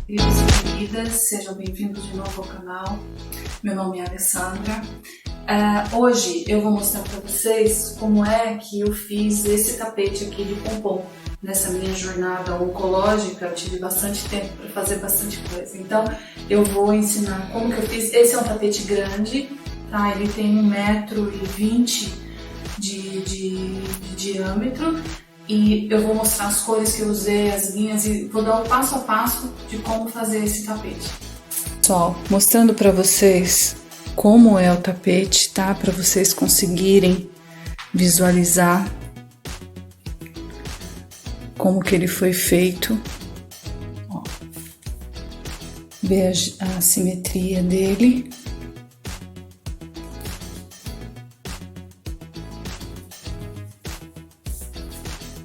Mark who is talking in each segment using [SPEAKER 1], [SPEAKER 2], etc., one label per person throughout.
[SPEAKER 1] Queridos e queridas, sejam bem-vindos de novo ao canal. Meu nome é Alessandra. Hoje eu vou mostrar para vocês como é que eu fiz esse tapete aqui de pompom. Nessa minha jornada oncológica, eu tive bastante tempo para fazer bastante coisa. Então eu vou ensinar como que eu fiz. Esse é um tapete grande, tá? Ele tem 1,20 m de diâmetro. E eu vou mostrar as cores que eu usei, as linhas, e vou dar um passo a passo de como fazer esse tapete. Pessoal, mostrando para vocês como é o tapete, tá? Para vocês conseguirem visualizar como que ele foi feito. Ó, ver a simetria dele.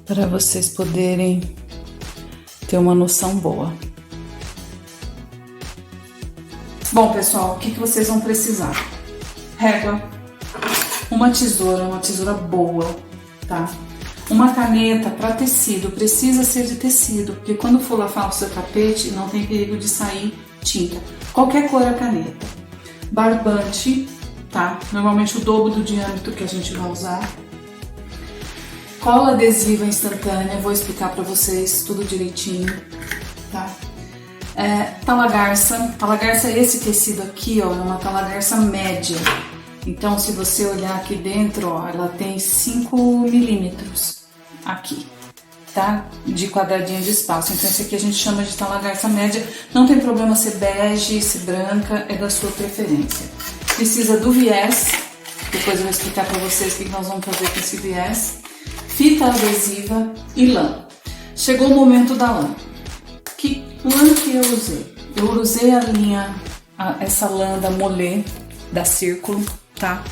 [SPEAKER 1] Para vocês poderem ter uma noção boa. Bom, pessoal, o que vocês vão precisar? Régua, uma tesoura boa, tá? Uma caneta para tecido, precisa ser de tecido, porque quando for lavar o seu tapete não tem perigo de sair tinta. Qualquer cor a caneta. Barbante, tá? Normalmente o dobro do diâmetro que a gente vai usar. Cola adesiva instantânea, vou explicar para vocês tudo direitinho, tá? Talagarça é esse tecido aqui, ó, é uma talagarça média. Então, se você olhar aqui dentro, ó, ela tem 5 milímetros aqui, tá? De quadradinho de espaço. Então, esse aqui a gente chama de talagarça média. Não tem problema ser bege, ser branca, é da sua preferência. Precisa do viés, depois eu vou explicar para vocês o que nós vamos fazer com esse viés. Fita adesiva e lã. Chegou o momento da lã. Que lã que eu usei? Eu usei a linha, essa lã da Mollet, da Círculo, tá?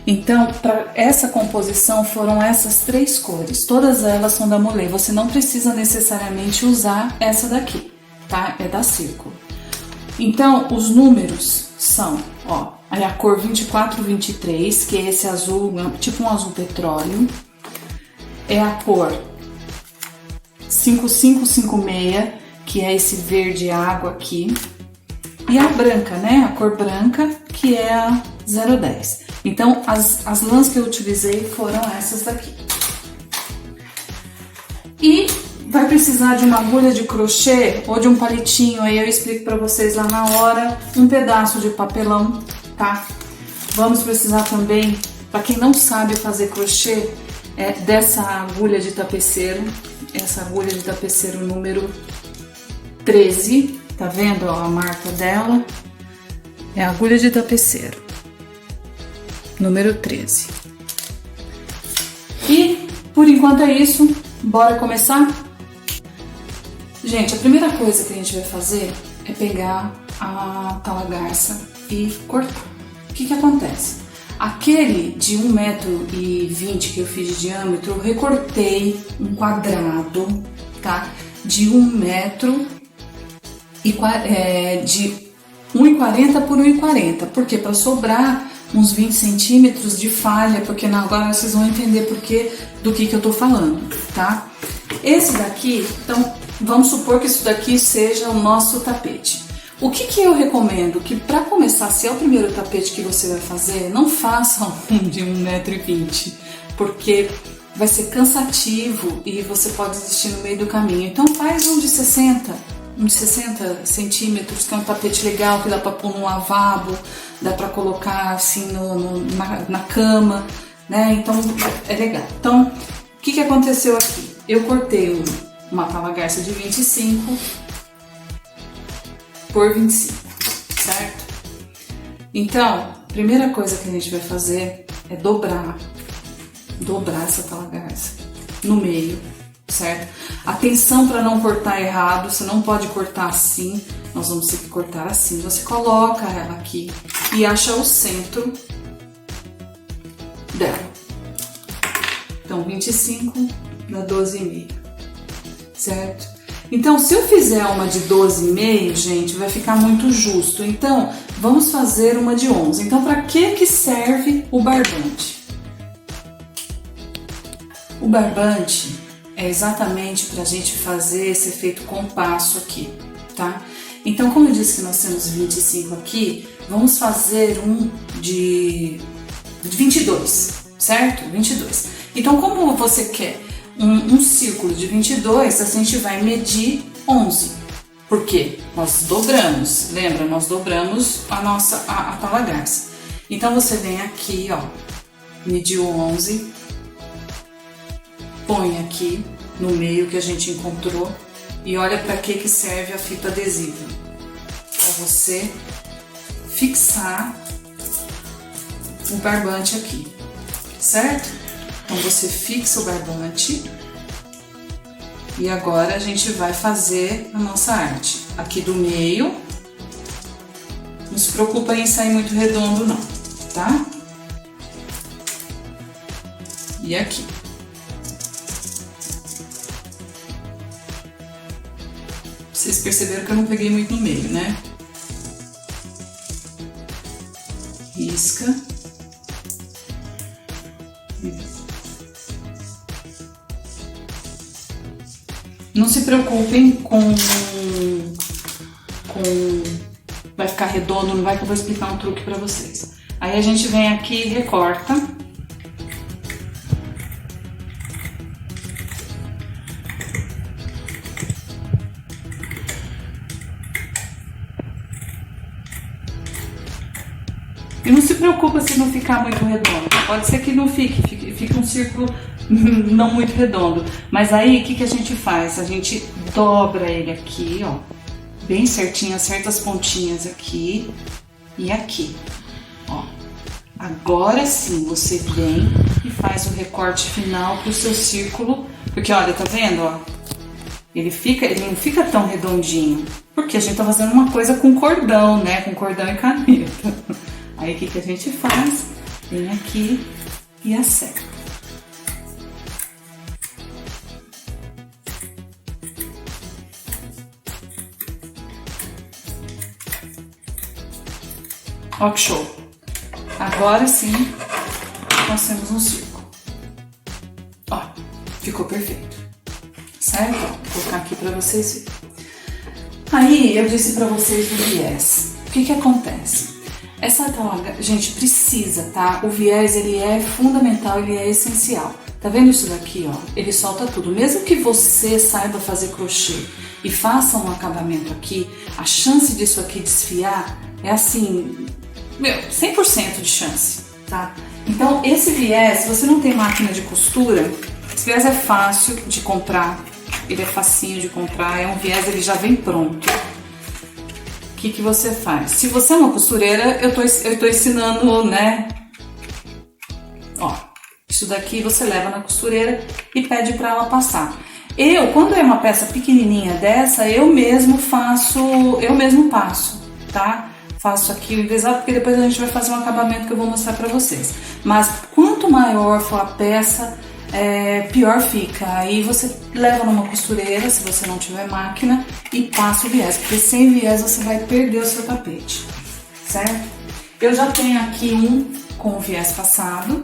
[SPEAKER 1] Então, para essa composição foram essas 3 cores. Todas elas são da Mollet. Você não precisa necessariamente usar essa daqui, tá? É da Círculo. Então, os números são, ó, aí a cor 24-23, que é esse azul, tipo um azul petróleo. É a cor 5556, que é esse verde água aqui. E a branca, né? A cor branca, que é a 010. Então, as lãs que eu utilizei foram essas daqui. E vai precisar de uma agulha de crochê ou de um palitinho, aí eu explico pra vocês lá na hora. Um pedaço de papelão, tá? Vamos precisar também, pra quem não sabe fazer crochê, dessa agulha de tapeceiro, essa agulha de tapeceiro número 13, tá vendo ó, a marca dela? É a agulha de tapeceiro, número 13. E por enquanto é isso, bora começar? Gente, a primeira coisa que a gente vai fazer é pegar a talagarça e cortar. O que acontece? Aquele de 1,20 m que eu fiz de diâmetro, eu recortei um quadrado, tá? De 1 m de 1,40 por 1,40. Por quê? Para sobrar uns 20 centímetros de falha, porque agora vocês vão entender do que eu tô falando, tá? Esse daqui, então, vamos supor que isso daqui seja o nosso tapete. O que eu recomendo? Que para começar, se é o primeiro tapete que você vai fazer, não faça um de 1,20 m, porque vai ser cansativo e você pode desistir no meio do caminho. Então faz um de 60 centímetros, que é um tapete legal, que dá para pôr no lavabo, dá para colocar assim na cama, né? Então é legal. Então, o que aconteceu aqui? Eu cortei uma talagarça de 25 por 25, certo? Então, a primeira coisa que a gente vai fazer é dobrar essa talagarça no meio, certo? Atenção para não cortar errado, você não pode cortar assim, nós vamos ter que cortar assim. Você coloca ela aqui e acha o centro dela. Então, 25 dá 12,5, certo? Então, se eu fizer uma de 12,5, gente, vai ficar muito justo. Então, vamos fazer uma de 11. Então, para que serve o barbante? O barbante é exatamente para a gente fazer esse efeito compasso aqui, tá? Então, como eu disse que nós temos 25 aqui, vamos fazer um de 22, certo? 22. Então, como você quer um círculo de 22, a gente vai medir 11. Por quê? Nós dobramos, lembra? Nós dobramos a tala garça. Então, você vem aqui, ó, mediu 11, põe aqui no meio que a gente encontrou e olha para que serve a fita adesiva. Para você fixar o barbante aqui, certo? Então você fixa o barbante e agora a gente vai fazer a nossa arte. Aqui do meio, não se preocupa em sair muito redondo não, tá? E aqui. Vocês perceberam que eu não peguei muito no meio, né? Risca. Não se preocupem com vai ficar redondo, não vai, que eu vou explicar um truque pra vocês. Aí a gente vem aqui e recorta. E não se preocupa se não ficar muito redondo. Pode ser que não fique um círculo não muito redondo. Mas aí, o que a gente faz? A gente dobra ele aqui, ó, bem certinho, acerta as pontinhas aqui e aqui, ó. Agora sim, você vem e faz o recorte final pro seu círculo. Porque, olha, tá vendo, ó? Ele não fica tão redondinho. Porque a gente tá fazendo uma coisa com cordão, né? Com cordão e caneta. Aí o que a gente faz? Vem aqui e acerta. Ó que show! Agora sim, nós temos um círculo. Ó, ficou perfeito. Certo? Vou colocar aqui pra vocês verem. Aí, eu disse pra vocês do viés. O que acontece? Essa tala, gente, precisa, tá? O viés, ele é fundamental, ele é essencial. Tá vendo isso daqui, ó? Ele solta tudo. Mesmo que você saiba fazer crochê e faça um acabamento aqui, a chance disso aqui desfiar é assim, 100% de chance, tá? Então, esse viés, se você não tem máquina de costura, esse viés é fácil de comprar, ele é facinho de comprar, é um viés, ele já vem pronto. O que você faz? Se você é uma costureira, eu tô ensinando, né? Ó, isso daqui você leva na costureira e pede para ela passar. Quando é uma peça pequenininha dessa, eu mesmo passo, tá? Faço aqui o envesado, porque depois a gente vai fazer um acabamento que eu vou mostrar para vocês. Mas quanto maior for a peça, pior fica. Aí você leva numa costureira, se você não tiver máquina, e passa o viés, porque sem viés você vai perder o seu tapete, certo? Eu já tenho aqui um com o viés passado,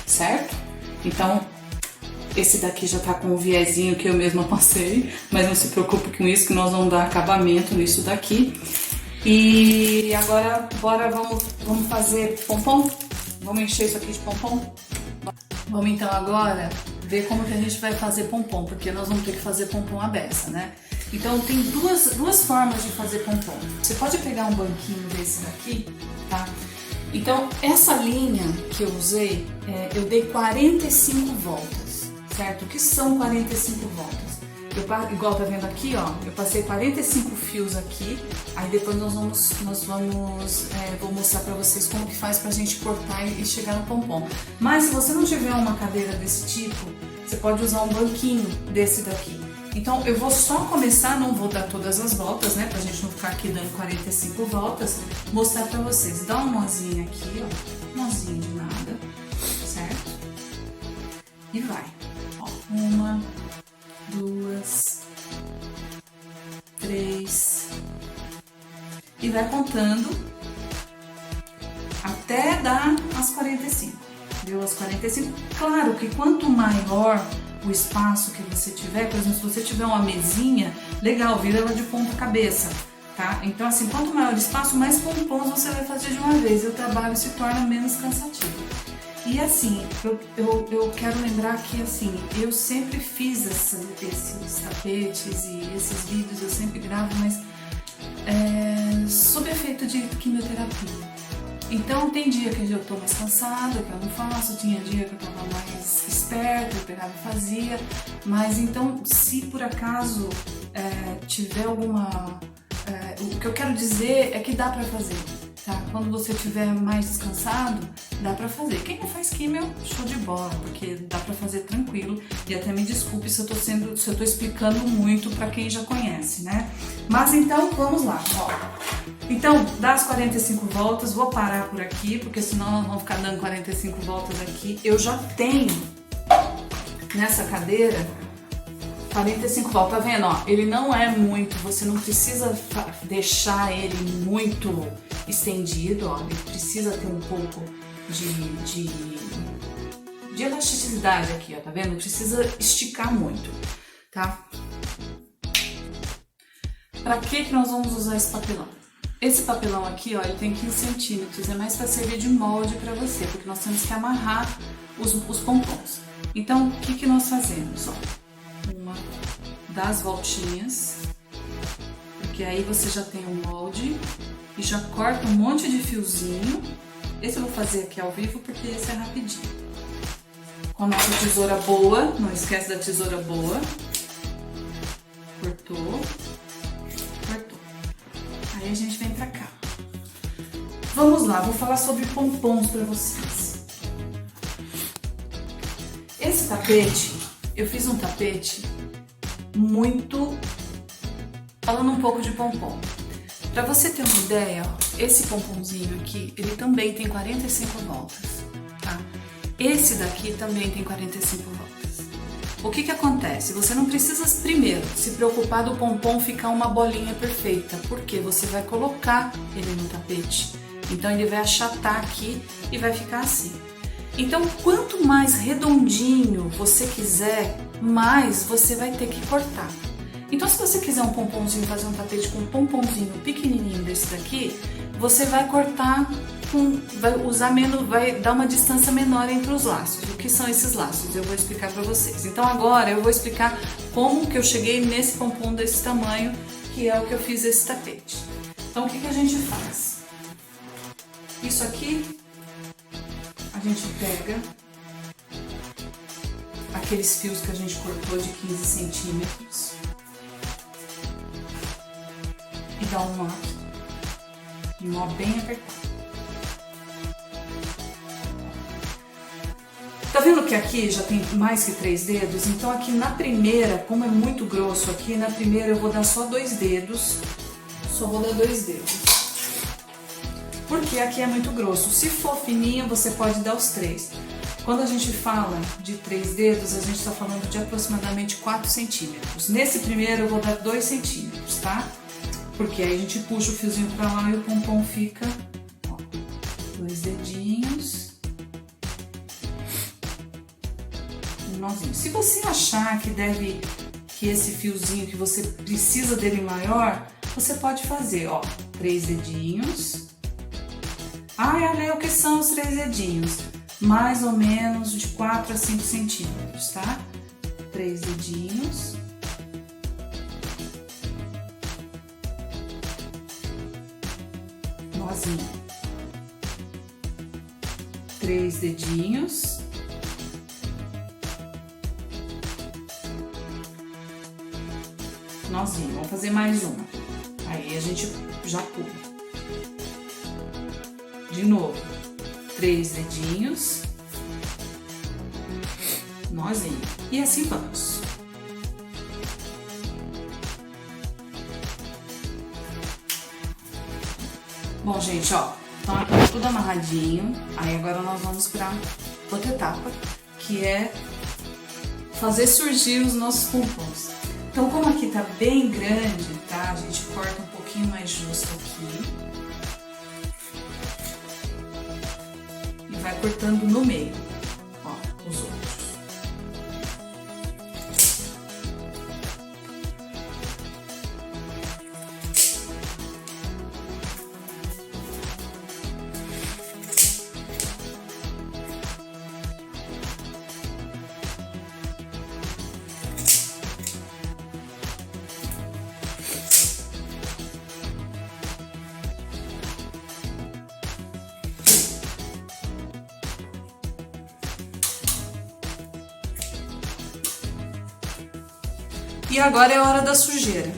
[SPEAKER 1] certo? Então, esse daqui já tá com o viezinho que eu mesma passei, mas não se preocupe com isso, que nós vamos dar acabamento nisso daqui. E agora, vamos fazer pompom? Vamos encher isso aqui de pompom? Vamos então agora ver como que a gente vai fazer pompom, porque nós vamos ter que fazer pompom à beça, né? Então tem duas formas de fazer pompom. Você pode pegar um banquinho desse daqui, tá? Então essa linha que eu usei, eu dei 45 voltas, certo? O que são 45 voltas? Igual tá vendo aqui, ó, eu passei 45 fios aqui, aí depois vou mostrar pra vocês como que faz pra gente cortar e chegar no pompom. Mas se você não tiver uma cadeira desse tipo, você pode usar um banquinho desse daqui. Então eu vou só começar, não vou dar todas as voltas, né, pra gente não ficar aqui dando 45 voltas, mostrar pra vocês. Dá um nozinho aqui, ó, nozinho de nada, certo? E vai, ó, 1, 2, 3 e vai contando até dar as 45. Deu as 45? Claro que quanto maior o espaço que você tiver. Por exemplo, se você tiver uma mesinha, legal, vira ela de ponta cabeça, tá? Então assim, quanto maior o espaço, mais pompons você vai fazer de uma vez e o trabalho se torna menos cansativo. E assim, eu quero lembrar que assim, eu sempre fiz esses tapetes e esses vídeos, eu sempre gravo, mas sob efeito de quimioterapia. Então tem dia que eu tô mais cansada, que eu não faço, tinha dia que eu tava mais esperta, eu pegava e fazia, mas então se por acaso tiver alguma... o que eu quero dizer é que dá pra fazer, tá? Quando você estiver mais descansado, dá pra fazer. Quem não faz químio, show de bola, porque dá pra fazer tranquilo, e até me desculpe se eu tô explicando muito pra quem já conhece, né? Mas então, vamos lá, ó. Então, dá as 45 voltas, vou parar por aqui, porque senão nós vamos ficar dando 45 voltas aqui. Eu já tenho nessa cadeira 45 voltas, tá vendo? Ó, ele não é muito, você não precisa deixar ele muito estendido, ó, ele precisa ter um pouco de elasticidade aqui, ó, tá vendo? Não precisa esticar muito, tá? Pra que nós vamos usar esse papelão? Esse papelão aqui, ó, ele tem 15 centímetros, é mais para servir de molde para você, porque nós temos que amarrar os pompons. Então, o que nós fazemos? Ó, uma das voltinhas, porque aí você já tem o molde e já corta um monte de fiozinho. Esse eu vou fazer aqui ao vivo, porque esse é rapidinho. Com a nossa tesoura boa, não esquece da tesoura boa. Cortou. Aí a gente vem pra cá. Vamos lá, vou falar sobre pompons pra vocês. Esse tapete, eu fiz um tapete muito... falando um pouco de pompom. Pra você ter uma ideia, ó, esse pomponzinho aqui, ele também tem 45 voltas, tá? Esse daqui também tem 45 voltas. O que acontece? Você não precisa primeiro se preocupar do pompom ficar uma bolinha perfeita, porque você vai colocar ele no tapete. Então ele vai achatar aqui e vai ficar assim. Então quanto mais redondinho você quiser, mais você vai ter que cortar. Então se você quiser um pomponzinho, fazer um tapete com um pomponzinho pequenininho desse daqui, você vai cortar vai usar menos, vai dar uma distância menor entre os laços. O que são esses laços? Eu vou explicar para vocês. Então agora eu vou explicar como que eu cheguei nesse pompom desse tamanho, que é o que eu fiz esse tapete. Então o que a gente faz? Isso aqui, a gente pega aqueles fios que a gente cortou de 15 centímetros e dá um nó aqui, um nó bem apertado. Tá vendo que aqui já tem mais que 3 dedos? Então aqui na primeira, como é muito grosso aqui, na primeira eu vou dar só 2 dedos. Só vou dar 2 dedos. Porque aqui é muito grosso. Se for fininho, você pode dar os 3. Quando a gente fala de 3 dedos, a gente está falando de aproximadamente 4 centímetros. Nesse primeiro eu vou dar 2 centímetros, tá? Porque aí a gente puxa o fiozinho pra lá e o pompom fica, ó, 2 dedinhos. Nozinho. Se você achar que esse fiozinho, que você precisa dele maior, você pode fazer, ó, 3 dedinhos. Ai, olha o que são os 3 dedinhos? Mais ou menos de 4 a 5 centímetros, tá? 3 dedinhos. Nozinho. 3 dedinhos. Nozinho, vamos fazer mais uma. Aí a gente já pula. De novo, 3 dedinhos, nozinho. E assim vamos. Bom, gente, ó, então aqui tá tudo amarradinho. Aí agora nós vamos para outra etapa, que é fazer surgir os nossos pompons. Então, como aqui tá bem grande, tá? A gente corta um pouquinho mais justo aqui. E vai cortando no meio, ó, os outros. E agora é a hora da sujeira.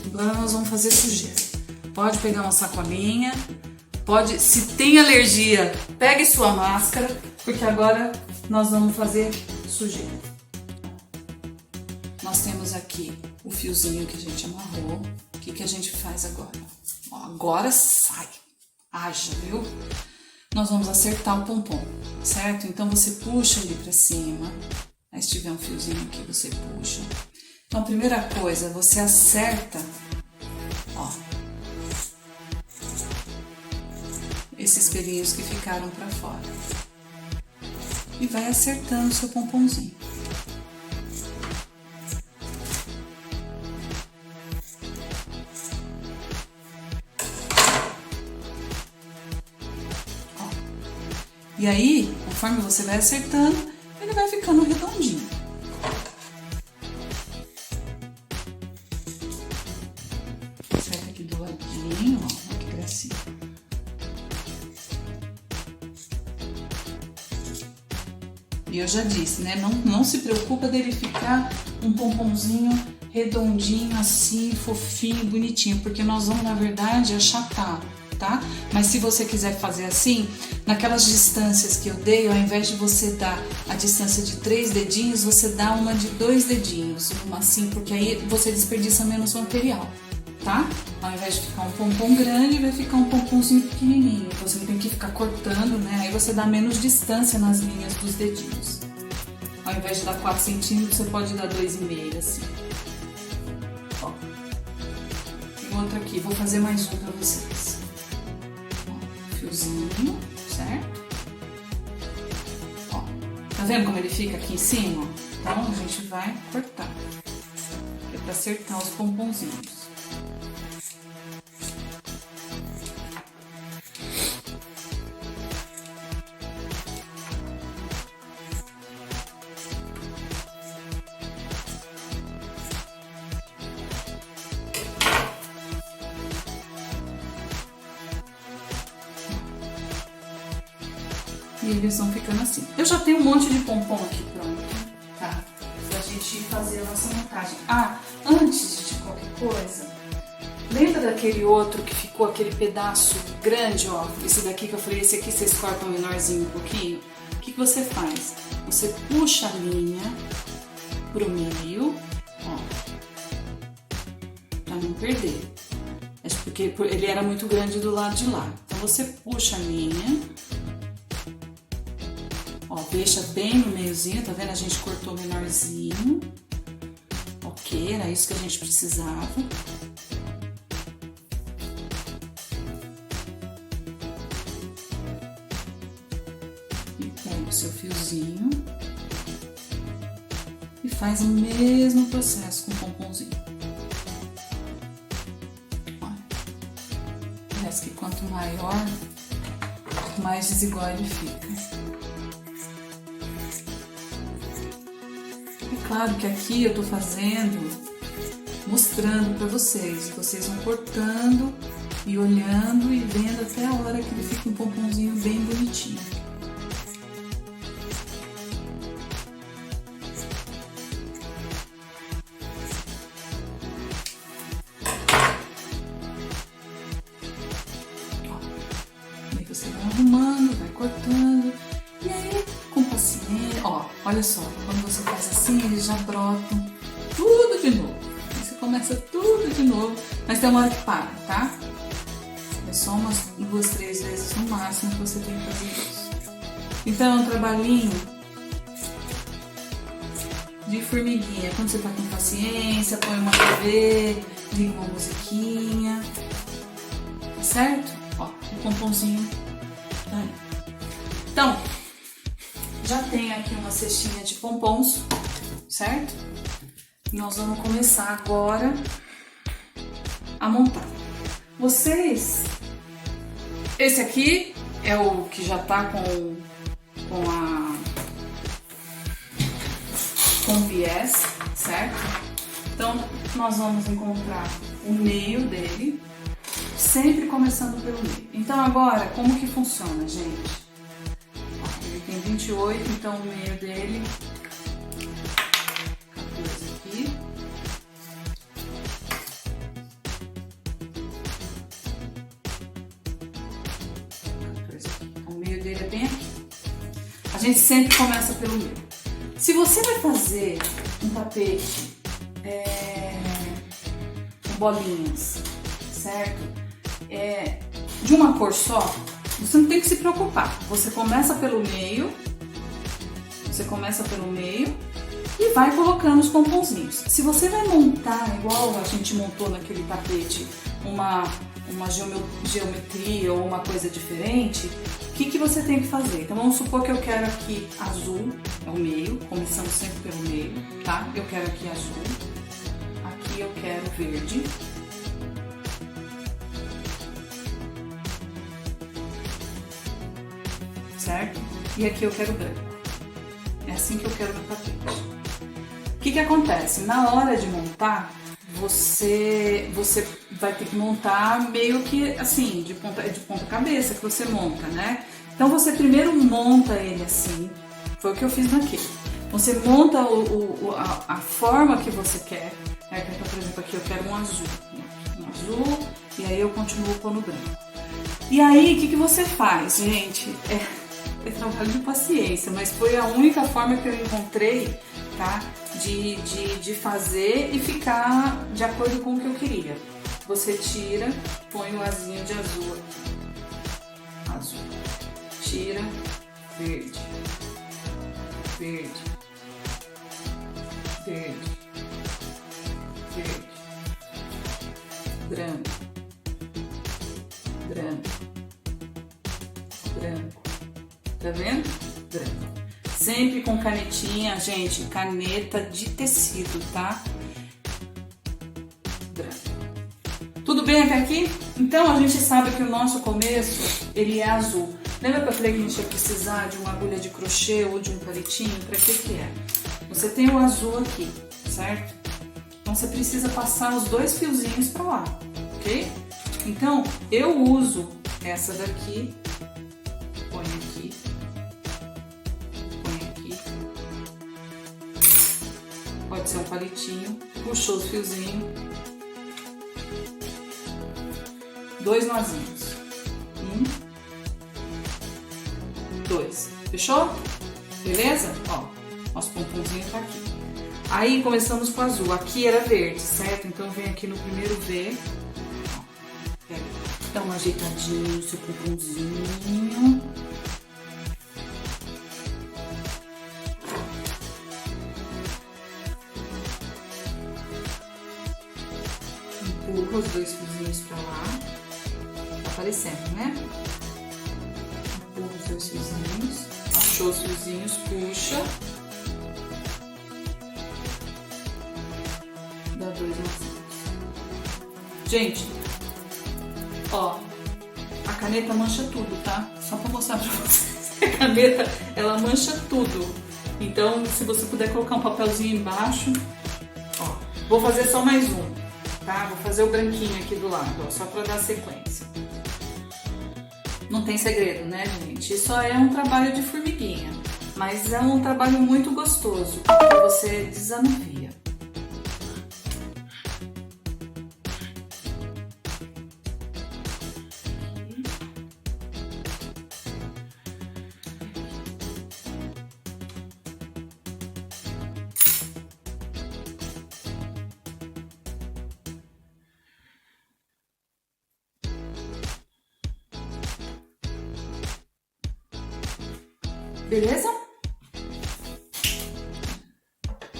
[SPEAKER 1] Agora nós vamos fazer sujeira. Pode pegar uma sacolinha, pode, se tem alergia, pegue sua máscara, porque agora nós vamos fazer sujeira. Nós temos aqui o fiozinho que a gente amarrou. O que a gente faz agora? Ó, agora sai. Haja, viu? Nós vamos acertar o pompom, certo? Então você puxa ali pra cima. Aí se tiver um fiozinho aqui, você puxa. Então a primeira coisa, você acerta, ó, esses pelinhos que ficaram pra fora. E vai acertando o seu pomponzinho. E aí, conforme você vai acertando, ele vai ficando redondinho. Acerta aqui do ladinho, ó, olha que gracinha. E eu já disse, né, não se preocupa dele ficar um pomponzinho redondinho assim, fofinho, bonitinho, porque nós vamos, na verdade, achatar. Tá? Mas se você quiser fazer assim, naquelas distâncias que eu dei, ao invés de você dar a distância de 3 dedinhos, você dá uma de 2 dedinhos, uma assim, porque aí você desperdiça menos material, tá? Ao invés de ficar um pompom grande, vai ficar um pomponzinho pequenininho, você não tem que ficar cortando, né? Aí você dá menos distância nas linhas dos dedinhos. Ao invés de dar 4 centímetros, você pode dar 2,5, assim. Ó. Tem outro aqui, vou fazer mais um pra vocês. Fiozinho, certo? Ó, tá vendo como ele fica aqui em cima? Então a gente vai cortar, é pra acertar os pomponzinhos. E eles vão ficando assim. Eu já tenho um monte de pompom aqui pronto, tá? Pra gente fazer a nossa montagem. Ah, antes de qualquer coisa, lembra daquele outro que ficou aquele pedaço grande, ó? Esse daqui que eu falei, esse aqui vocês cortam menorzinho um pouquinho. O que você faz? Você puxa a linha pro meio, ó, pra não perder. É porque ele era muito grande do lado de lá. Então você puxa a linha. Ó, deixa bem no meiozinho, tá vendo? A gente cortou menorzinho. Ok, era isso que a gente precisava. E pega o seu fiozinho. E faz o mesmo processo com o pomponzinho. Olha. Parece que quanto maior, mais desigual ele fica. Claro que aqui eu tô fazendo, mostrando pra vocês. Vocês vão cortando e olhando e vendo até a hora que ele fica um pomponzinho bem bonitinho. Ó, aí você vai arrumando, vai cortando. E aí, com paciência, ó, olha só, quando você faz assim, eles já brotam tudo de novo. Aí você começa tudo de novo, mas tem uma hora que para, tá? É só umas 2, 3 vezes no máximo que você tem que fazer isso. Então é um trabalhinho de formiguinha. Quando você tá com paciência, põe uma TV, liga uma musiquinha, certo? Ó, o pomponzinho tá aí. Então, já tem aqui uma cestinha de pompons, certo? Nós vamos começar agora a montar. Vocês, esse aqui é o que já tá com viés, certo? Então, nós vamos encontrar o meio dele, sempre começando pelo meio. Então, agora, como que funciona, gente? Tem 28, então o meio dele, 14 aqui, bem aqui. A gente sempre começa pelo meio. Se você vai fazer um tapete com bolinhas, certo? De uma cor só, você não tem que se preocupar. Você começa pelo meio, e vai colocando os pomponzinhos. Se você vai montar igual a gente montou naquele tapete, uma geometria ou uma coisa diferente, o que você tem que fazer? Então vamos supor que eu quero aqui azul, é o meio, começamos sempre pelo meio, tá? Eu quero aqui azul, aqui eu quero verde, certo? E aqui eu quero branco. É assim que eu quero meu tapete. O que acontece? Na hora de montar, você vai ter que montar meio que assim, de ponta cabeça que você monta, né? Então você primeiro monta ele assim, foi o que eu fiz naquele. Você monta a forma que você quer, né? Então, por exemplo, aqui eu quero um azul, e aí eu continuo pondo branco. E aí, o que você faz, gente? É trabalho de paciência, mas foi a única forma que eu encontrei, tá? De fazer e ficar de acordo com o que eu queria. Você tira, põe o azinho de azul aqui. Azul. Tira, verde. Verde. Verde. Verde. Branco. Branco. Branco. Tá vendo? Branco. Sempre com canetinha, gente, caneta de tecido, tá? Branco. Tudo bem até aqui? Então a gente sabe que o nosso começo, ele é azul. Lembra que eu falei que a gente ia precisar de uma agulha de crochê ou de um palitinho? Para que é? Você tem o azul aqui, certo? Então você precisa passar os dois fiozinhos para lá, ok? Então eu uso essa daqui, põe aqui. Pode ser um palitinho, puxou os fiozinhos, dois nozinhos, 1, 2, fechou? Beleza? Ó, nosso pomponzinho tá aqui. Aí começamos com o azul, aqui era verde, certo? Então vem aqui no primeiro V, ó, dá uma ajeitadinha no seu pomponzinho. Empurra os dois fiozinhos pra lá, tá aparecendo, né? Empurra os dois fiozinhos, achou os fiozinhos, puxa, dá dois nozinhos. Gente, ó, a caneta mancha tudo, tá? Só pra mostrar pra vocês, a caneta, ela mancha tudo. Então, se você puder colocar um papelzinho embaixo, ó, vou fazer só mais um. Tá? Vou fazer o branquinho aqui do lado, ó, só para dar sequência. Não tem segredo, né, gente? Isso é um trabalho de formiguinha, mas é um trabalho muito gostoso, porque você desanuvia. Beleza?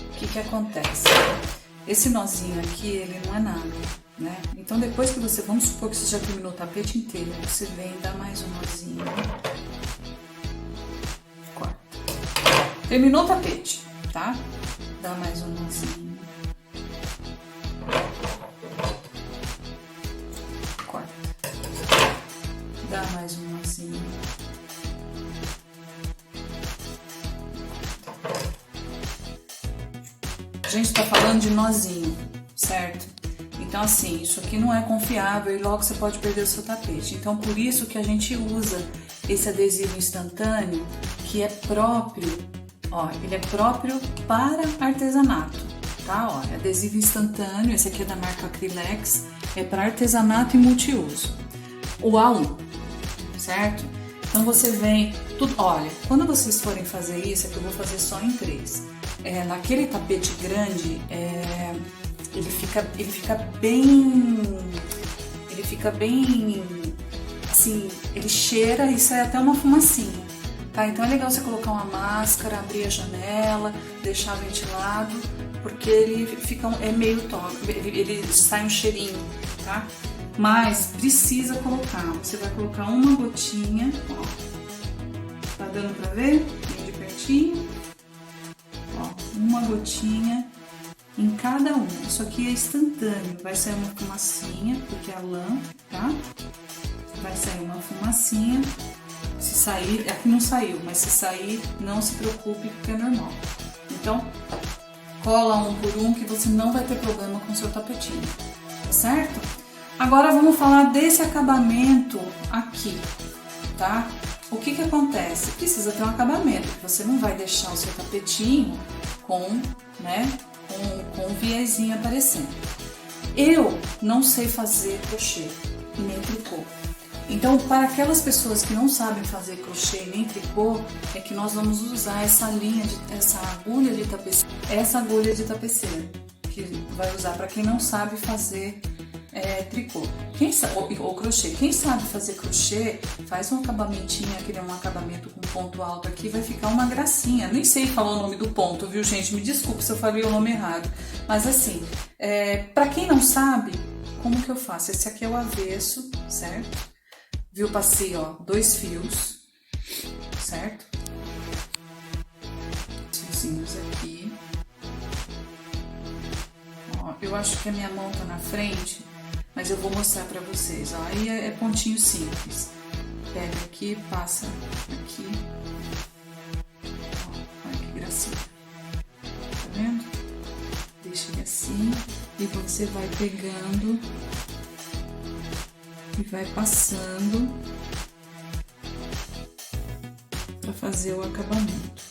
[SPEAKER 1] O que acontece? Esse nozinho aqui, ele não é nada, né? Então depois que você, vamos supor que você já terminou o tapete inteiro, você vem e dá mais um nozinho. Corta. Terminou o tapete, tá? Dá mais um nozinho. Corta. Dá mais um nozinho. A gente tá falando de nozinho, certo? Então assim, isso aqui não é confiável e logo você pode perder o seu tapete. Então por isso que a gente usa esse adesivo instantâneo, que é próprio, ó, ele é próprio para artesanato, tá? Ó, adesivo instantâneo, esse aqui é da marca Acrylex, é para artesanato e multiuso. O A1, certo? Então você vem, tudo, olha, quando vocês forem fazer isso, é que eu vou fazer só em 3. Naquele tapete grande, ele fica bem, assim, ele cheira e sai até uma fumacinha, tá? Então é legal você colocar uma máscara, abrir a janela, deixar ventilado, porque ele fica, meio tóxico, ele sai um cheirinho, tá? Mas precisa colocar, você vai colocar uma gotinha, ó, tá dando pra ver? Bem de pertinho, ó, uma gotinha em cada um. Isso aqui é instantâneo, vai sair uma fumacinha, porque é a lã, tá? Vai sair uma fumacinha, se sair, aqui não saiu, mas se sair, não se preocupe, porque é normal. Então, cola um por um que você não vai ter problema com o seu tapetinho, tá certo? Agora vamos falar desse acabamento aqui, tá? O que acontece? Precisa ter um acabamento, você não vai deixar o seu tapetinho com, né, com o viezinho aparecendo. Eu não sei fazer crochê nem tricô. Então, para aquelas pessoas que não sabem fazer crochê nem tricô, é que nós vamos usar essa agulha de tapeceira, que vai usar para quem não sabe fazer tricô. Ou crochê. Quem sabe fazer crochê, faz um acabamentinho, aquele um acabamento com ponto alto aqui, vai ficar uma gracinha. Nem sei falar o nome do ponto, viu, gente? Me desculpe se eu falei o nome errado. Mas assim, para quem não sabe, como que eu faço? Esse aqui é o avesso, certo? Viu? Passei, ó, 2 fios, certo? Fiozinhos aqui. Ó, eu acho que a minha mão tá na frente, mas eu vou mostrar pra vocês, ó. Aí é pontinho simples. Pega aqui, passa aqui. Ó, olha que gracinha. Tá vendo? Deixa ele assim e você vai pegando e vai passando para fazer o acabamento.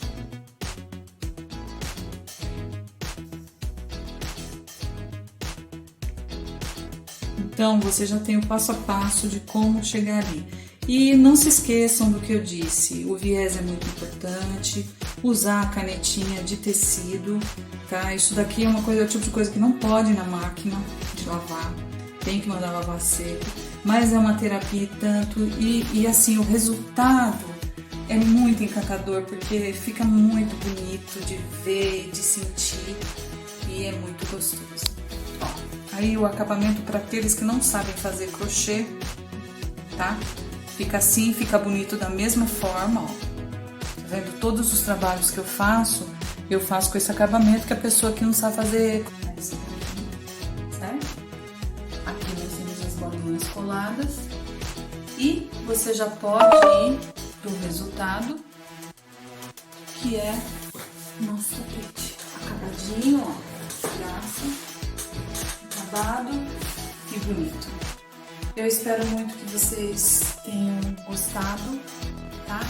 [SPEAKER 1] Então você já tem o passo a passo de como chegar ali. E não se esqueçam do que eu disse, o viés é muito importante, usar a canetinha de tecido, tá? Isso daqui é o tipo de coisa que não pode ir na máquina de lavar, tem que mandar lavar seco. Mas é uma terapia e tanto, e assim, o resultado é muito encantador, porque fica muito bonito de ver, de sentir, e é muito gostoso. Ó, aí o acabamento para aqueles que não sabem fazer crochê, tá? Fica assim, fica bonito da mesma forma, ó. Tá vendo? Todos os trabalhos que eu faço com esse acabamento que a pessoa que não sabe fazer, certo? Aqui nós temos as bolinhas coladas e você já pode ir pro resultado, que é nosso tapete acabadinho, ó, graça, acabado e bonito. Eu espero muito que vocês tenham gostado, tá?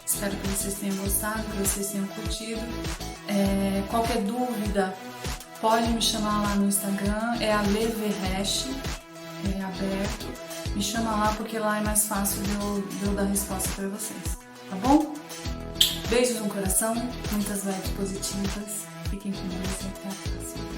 [SPEAKER 1] Espero que vocês tenham gostado, que vocês tenham curtido. Qualquer dúvida, pode me chamar lá no Instagram, é a Leverhash, é aberto. Me chama lá porque lá é mais fácil de eu dar resposta para vocês, tá bom? Beijos no coração, muitas vibes positivas, fiquem com Deus e até a próxima.